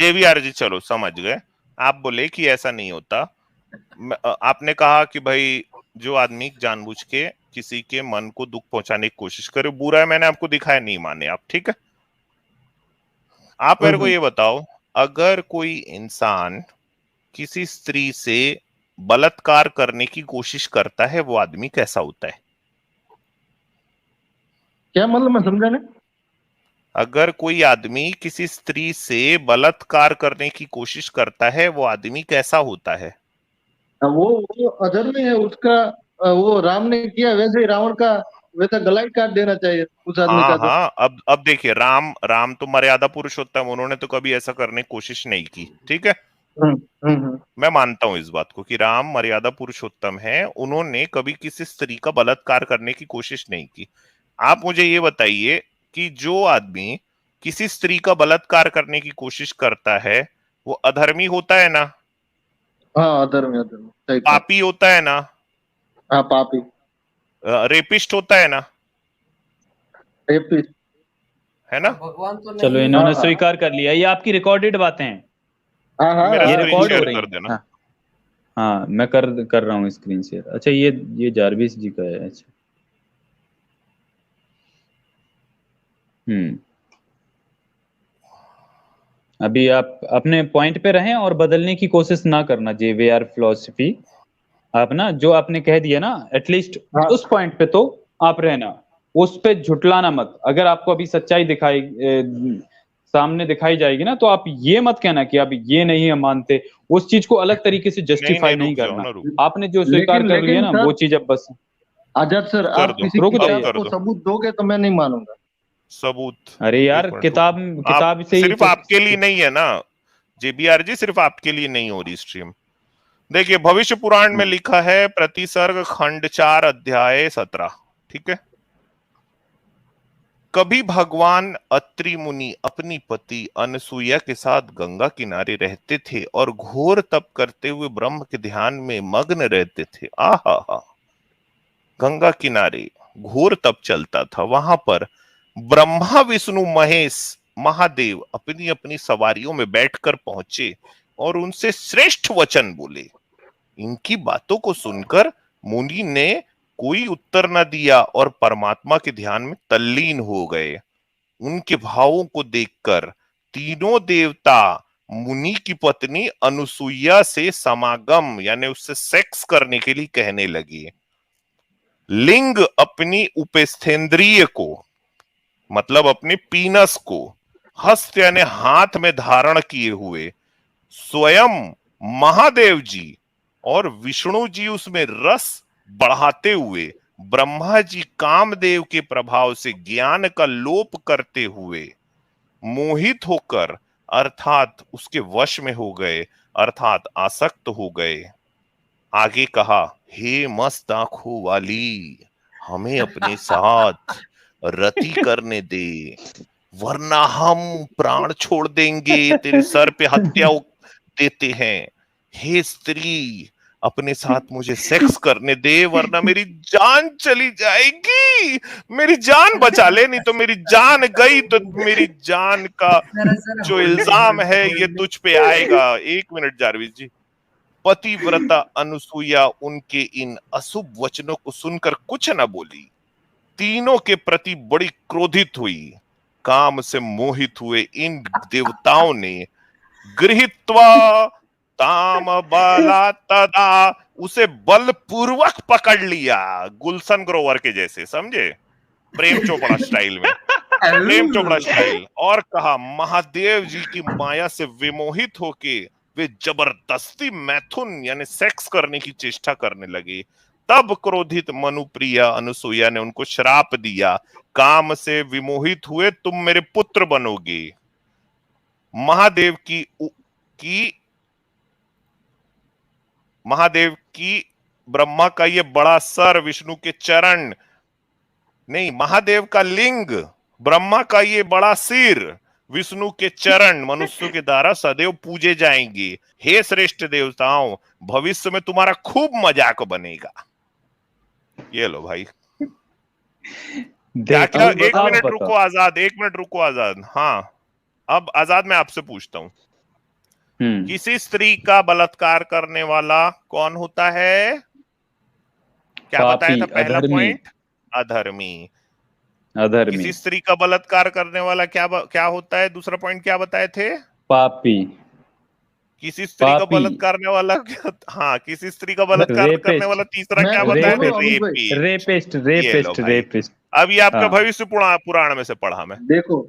JVR जी चलो समझ गए, आप बोले कि ऐसा नहीं होता। आपने कहा कि भाई जो आदमी जानबूझ के किसी के मन को दुख पहुंचाने की कोशिश करे बुरा है, मैंने आपको दिखाया, नहीं माने आप, ठीक है। आप मेरे को ये बताओ, अगर कोई इंसान किसी स्त्री से बलात्कार करने की कोशिश करता है, वो आदमी कैसा होता है? क्या मतलब, मैं समझा नहीं। अगर कोई आदमी किसी स्त्री से बलात्कार करने की कोशिश करता है, वो आदमी कैसा होता है? वो अधर्मी है उसका। वो राम ने किया वैसे ही रावण का वैसा गला ही काट देना चाहिए उस आदमी हाँ का तो। हाँ, अब देखिए, राम राम तो मर्यादा पुरुषोत्तम, उन्होंने तो कभी ऐसा करने की कोशिश नहीं की, ठीक है। हम्म हम्म। मैं मानता हूं इस बात को कि राम मर्यादा पुरुषोत्तम है, उन्होंने कभी किसी स्त्री का बलात्कार करने की कोशिश नहीं की। आप मुझे ये बताइए कि जो आदमी किसी स्त्री का बलात्कार करने की कोशिश करता है, वो अधर्मी होता है ना? हाँ, अधर्मी अधर्मी, सही कहा। पापी होता है ना? हाँ, पापी। रेपिस्ट होता है ना? रेपिस्ट। है ना? भगवान तो चलो, नहीं। इन्होंने हाँ स्वीकार कर लिया, ये आपकी रिकॉर्डेड बातें हैं, हाँ हाँ मेरा ये हाँ, स्क्रीन रिकॉर्ड हो शेयर रही कर हैं। देना। हाँ हाँ, मैं कर रहा हूँ स्क्रीन शेयर। अच्छा, ये जारविस जी का है। अच्छा। हम्म। अभी आप अपने पॉइंट पे रहें और बदलने की कोशिश ना करना। जेवीआर फिलोसफी, आप ना जो आपने कह दिया ना, एटलीस्ट हाँ। उस पॉइंट पे तो आप रहना, उस पे झुटलाना मत। अगर आपको अभी सच्चाई सामने दिखाई जाएगी ना, तो आप ये मत कहना कि आप ये नहीं हम मानते, उस चीज को अलग तरीके से नहीं जस्टिफाई नहीं, नहीं रुक जाओ करना। ना, रुक आपने जो स्वीकार लेकिन कर लिया लेकिन ना, सर, वो चीज अब बस आजाद सर, कर आप दो, किसी रुक अब किताब जाइए। कर को दो सबूत दोगे तो मैं नहीं मानूंगा। सबूत। अरे यार, एक मिनट किताब रुको, आप किताब से ही सिर्फ तो। आपके लिए नहीं है ना जेबीआर जी, सिर्फ आपके लिए नहीं हो रही स्ट्रीम। देखिए, भविष्य पुराण में लिखा है, प्रतिसर्ग खंड 4 अध्याय 17, ठीक है। कभी भगवान अत्रि मुनि अपनी पति अनसुईया के साथ गंगा किनारे रहते थे और घोर तप करते हुए ब्रह्म के ध्यान में मग्न रहते थे। आहा हा, गंगा किनारे घोर तप चलता था, वहां पर ब्रह्मा विष्णु महेश महादेव अपनी अपनी सवारियों में बैठकर पहुंचे और उनसे श्रेष्ठ वचन बोले। इनकी बातों को सुनकर मुनि ने कोई उत्तर न दिया और परमात्मा के ध्यान में तल्लीन हो गए। उनके भावों को देखकर तीनों देवता मुनि की पत्नी अनुसुईया से समागम यानी उससे सेक्स करने के लिए कहने लगे। लिंग अपनी उपस्थेंद्रिय को, मतलब अपने पीनस को, हस्त यानी हाथ में धारण किए हुए स्वयं महादेव जी और विष्णु जी उसमें रस बढ़ाते हुए, ब्रह्मा जी कामदेव के प्रभाव से ज्ञान का लोप करते हुए मोहित होकर अर्थात उसके वश में हो गए, अर्थात आसक्त हो गए। आगे कहा, हे मस्त आंखों वाली, हमें अपने साथ रति करने दे, वरना हम प्राण छोड़ देंगे, तेरे सर पे हत्या देते हैं। हे स्त्री, अपने साथ मुझे सेक्स करने दे, वरना मेरी जान चली जाएगी। मेरी जान बचा ले, नहीं तो मेरी जान गई तो मेरी जान का दरअसल जो होल्डिंग इल्जाम होल्ड है ये होल्डिंग। तुझ पे आएगा। एक मिनट जारविस जी। पतिव्रता अनुसुईया उनके इन अशुभ वचनों को सुनकर कुछ न बोली, तीनों के प्रति बड़ी क्रोधित हुई। काम से मोहित हुए इन देवताओं ने गृहीत्वा ताम बला तदा, उसे बलपूर्वक पकड़ लिया, गुलशन ग्रोवर के जैसे, समझे, प्रेम चोपड़ा स्टाइल में, प्रेम चोपड़ा स्टाइल, और कहा, महादेव जी की माया से विमोहित होके वे जबरदस्ती मैथुन यानी सेक्स करने की चेष्टा करने लगे। तब क्रोधित मनुप्रिया अनुसुईया ने उनको श्राप दिया, काम से विमोहित हुए तुम मेरे पुत्र बनोगे। महादेव की महादेव की ब्रह्मा का ये बड़ा सर, विष्णु के चरण, नहीं, महादेव का लिंग, ब्रह्मा का ये बड़ा सिर, विष्णु के चरण मनुष्यों के द्वारा सदैव पूजे जाएंगे। हे श्रेष्ठ देवताओं, भविष्य में तुम्हारा खूब मजाक बनेगा। ये लो भाई। क्या क्या, एक आप मिनट बताओ। रुको आजाद, एक मिनट रुको आजाद। हाँ, अब आजाद मैं आपसे पूछता हूं, किसी स्त्री का बलात्कार करने वाला कौन होता है? क्या बताया था पहला पॉइंट? अधर्मी। अधर्मी। किसी स्त्री का बलात्कार करने वाला क्या होता है? दूसरा पॉइंट क्या बताए थे? पापी। किसी स्त्री का बलात्कार करने वाला हाँ, किसी स्त्री का बलात्कार करने वाला तीसरा क्या बताया था? रेपिस्ट। अब ये आपका भविष्य पुराण में से पढ़ा मैं। देखो